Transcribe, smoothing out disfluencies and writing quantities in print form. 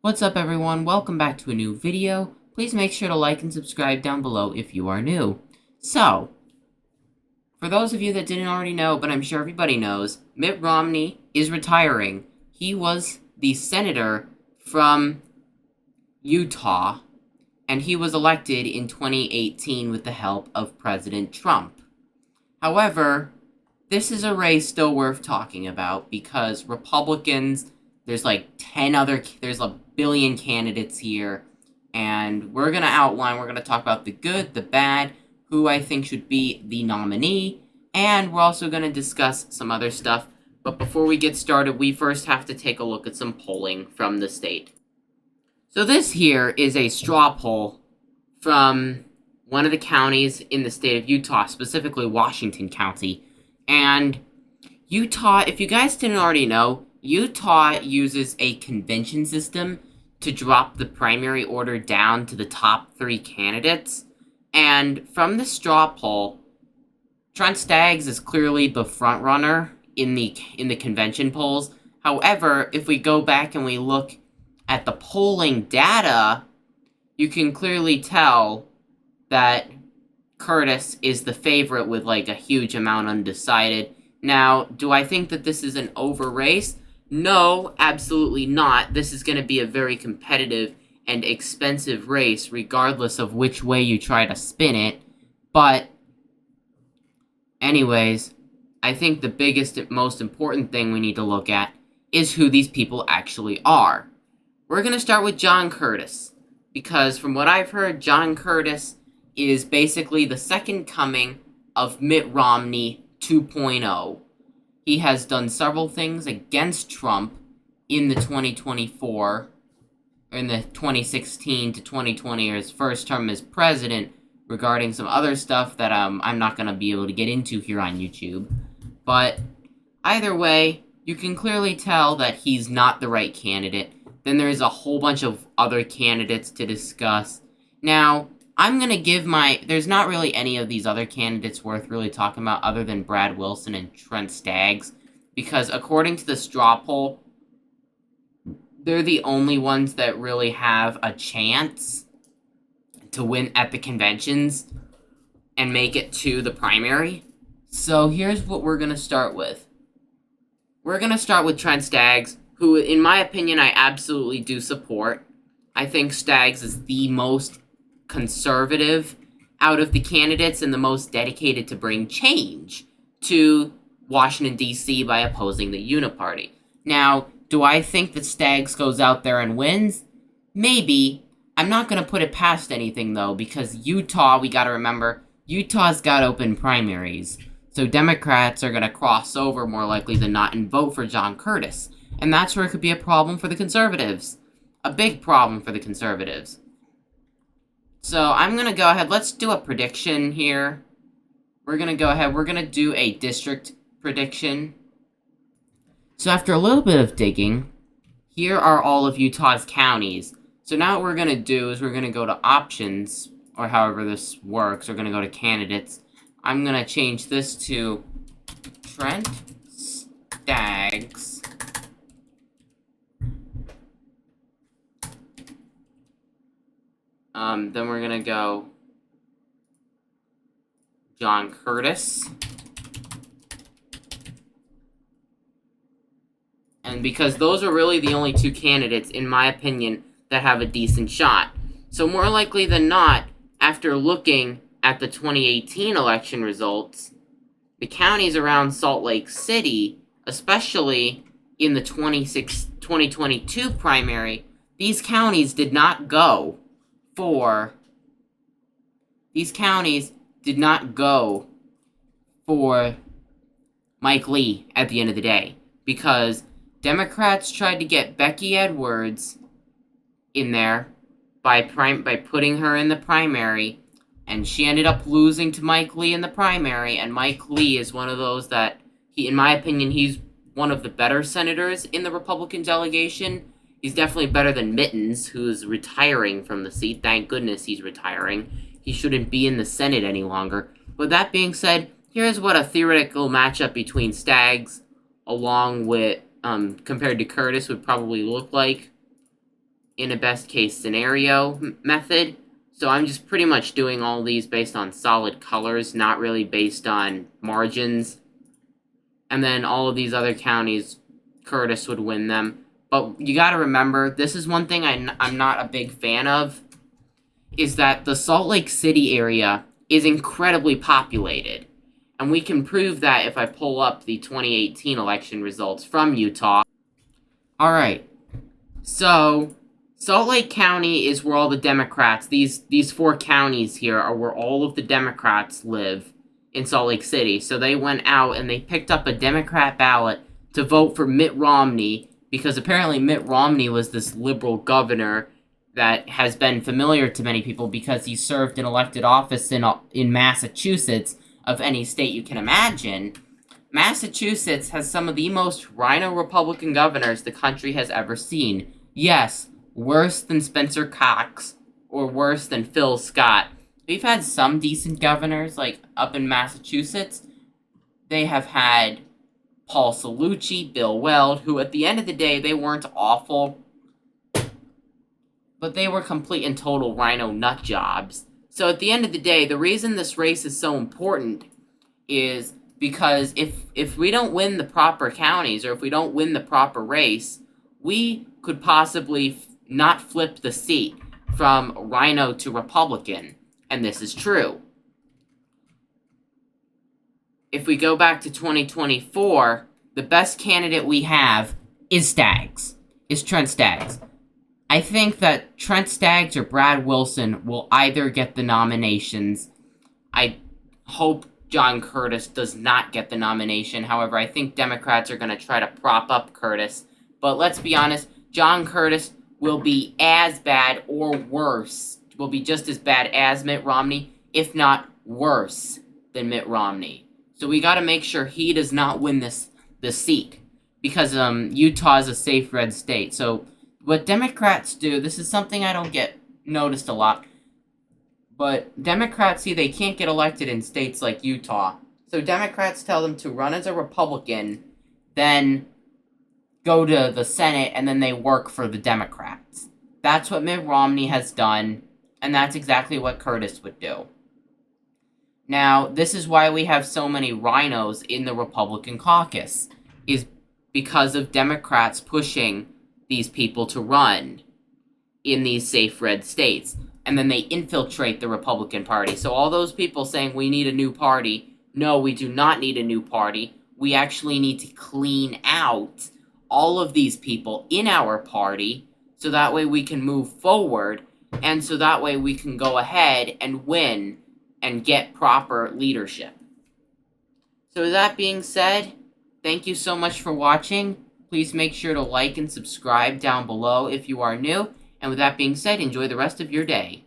What's up everyone, welcome back to a new video. Please make sure to like and subscribe down below if you are new. So, for those of you that didn't already know, but I'm sure everybody knows, Mitt Romney is retiring. He was the senator from Utah, and he was elected in 2018 with the help of President Trump. However, this is a race still worth talking about because Republicans, there's like there's a billion candidates here, and we're going to talk about the good, the bad, who I think should be the nominee, and we're also going to discuss some other stuff. But before we get started, we first have to take a look at some polling from the state. So this here is a straw poll from one of the counties in the state of Utah, specifically Washington County. And Utah, if you guys didn't already know, Utah uses a convention system to drop the primary order down to the top 3 candidates. And from the straw poll, Staggs is clearly the front runner in the convention polls. However, if we go back and we look at the polling data, you can clearly tell that Curtis is the favorite with like a huge amount undecided. Now, do I think that this is an over race? No, absolutely not. This is going to be a very competitive and expensive race, regardless of which way you try to spin it. But, anyways, I think the biggest and most important thing we need to look at is who these people actually are. We're going to start with John Curtis, because from what I've heard, John Curtis is basically the second coming of Mitt Romney 2.0. He has done several things against Trump in the 2016 to 2020, or his first term as president, regarding some other stuff that I'm not going to be able to get into here on YouTube. But either way, you can clearly tell that he's not the right candidate. Then there's a whole bunch of other candidates to discuss. Now, I'm going to give there's not really any of these other candidates worth really talking about other than Brad Wilson and Trent Staggs, because according to the straw poll, they're the only ones that really have a chance to win at the conventions and make it to the primary. So here's what we're going to start with. We're going to start with Trent Staggs, who, in my opinion, I absolutely do support. I think Staggs is the most conservative out of the candidates and the most dedicated to bring change to Washington, D.C. by opposing the Uniparty. Now, do I think that Staggs goes out there and wins? Maybe. I'm not going to put it past anything, though, because Utah, we got to remember, Utah's got open primaries. So Democrats are going to cross over more likely than not and vote for John Curtis. And that's where it could be a problem for the conservatives. A big problem for the conservatives. So I'm going to go ahead. Let's do a prediction here. We're going to go ahead. We're going to do a district prediction. So after a little bit of digging, here are all of Utah's counties. So now what we're going to do is we're going to go to options, or however this works. We're going to go to candidates. I'm going to change this to Trent Staggs. Then we're gonna go John Curtis. And because those are really the only 2 candidates, in my opinion, that have a decent shot. So more likely than not, after looking at the 2018 election results, the counties around Salt Lake City, especially in the 2022 primary, these counties did not go for Mike Lee at the end of the day, because Democrats tried to get Becky Edwards in there by putting her in the primary, and she ended up losing to Mike Lee in the primary, and Mike Lee is one of those that, in my opinion, he's one of the better senators in the Republican delegation. He's definitely better than Mittens, who's retiring from the seat. Thank goodness he's retiring. He shouldn't be in the Senate any longer. But that being said, here's what a theoretical matchup between Staggs along with compared to Curtis would probably look like. in a best case scenario method. So I'm just pretty much doing all these based on solid colors, not really based on margins. And then all of these other counties, Curtis would win them. But you gotta remember, this is one thing I'm not a big fan of, is that the Salt Lake City area is incredibly populated. And we can prove that if I pull up the 2018 election results from Utah. Alright, so Salt Lake County is where all the Democrats, these 4 counties here are where all of the Democrats live in Salt Lake City. So they went out and they picked up a Democrat ballot to vote for Mitt Romney, because apparently Mitt Romney was this liberal governor that has been familiar to many people because he served in elected office in Massachusetts, of any state you can imagine. Massachusetts has some of the most rhino Republican governors the country has ever seen. Yes, worse than Spencer Cox or worse than Phil Scott. We've had some decent governors, like up in Massachusetts. They have had Paul Cellucci, Bill Weld, who at the end of the day, they weren't awful, but they were complete and total rhino nut jobs. So at the end of the day, the reason this race is so important is because if we don't win the proper counties, or if we don't win the proper race, we could possibly not flip the seat from rhino to Republican. And this is true. If we go back to 2024, the best candidate we have is Staggs. Is Trent Staggs. I think that Trent Staggs or Brad Wilson will either get the nominations. I hope John Curtis does not get the nomination. However, I think Democrats are going to try to prop up Curtis. But let's be honest, John Curtis will be as bad or worse. Will be just as bad as Mitt Romney, if not worse than Mitt Romney. So we got to make sure he does not win this seat, because Utah is a safe red state. So what Democrats do, this is something I don't get noticed a lot, but Democrats see they can't get elected in states like Utah. So Democrats tell them to run as a Republican, then go to the Senate, and then they work for the Democrats. That's what Mitt Romney has done, and that's exactly what Curtis would do. Now, this is why we have so many rhinos in the Republican caucus, is because of Democrats pushing these people to run in these safe red states. And then they infiltrate the Republican Party. So all those people saying we need a new party, no, we do not need a new party. We actually need to clean out all of these people in our party, so that way we can move forward, and so that way we can go ahead and win and get proper leadership. So with that being said, thank you so much for watching. Please make sure to like and subscribe down below if you are new. And with that being said, enjoy the rest of your day.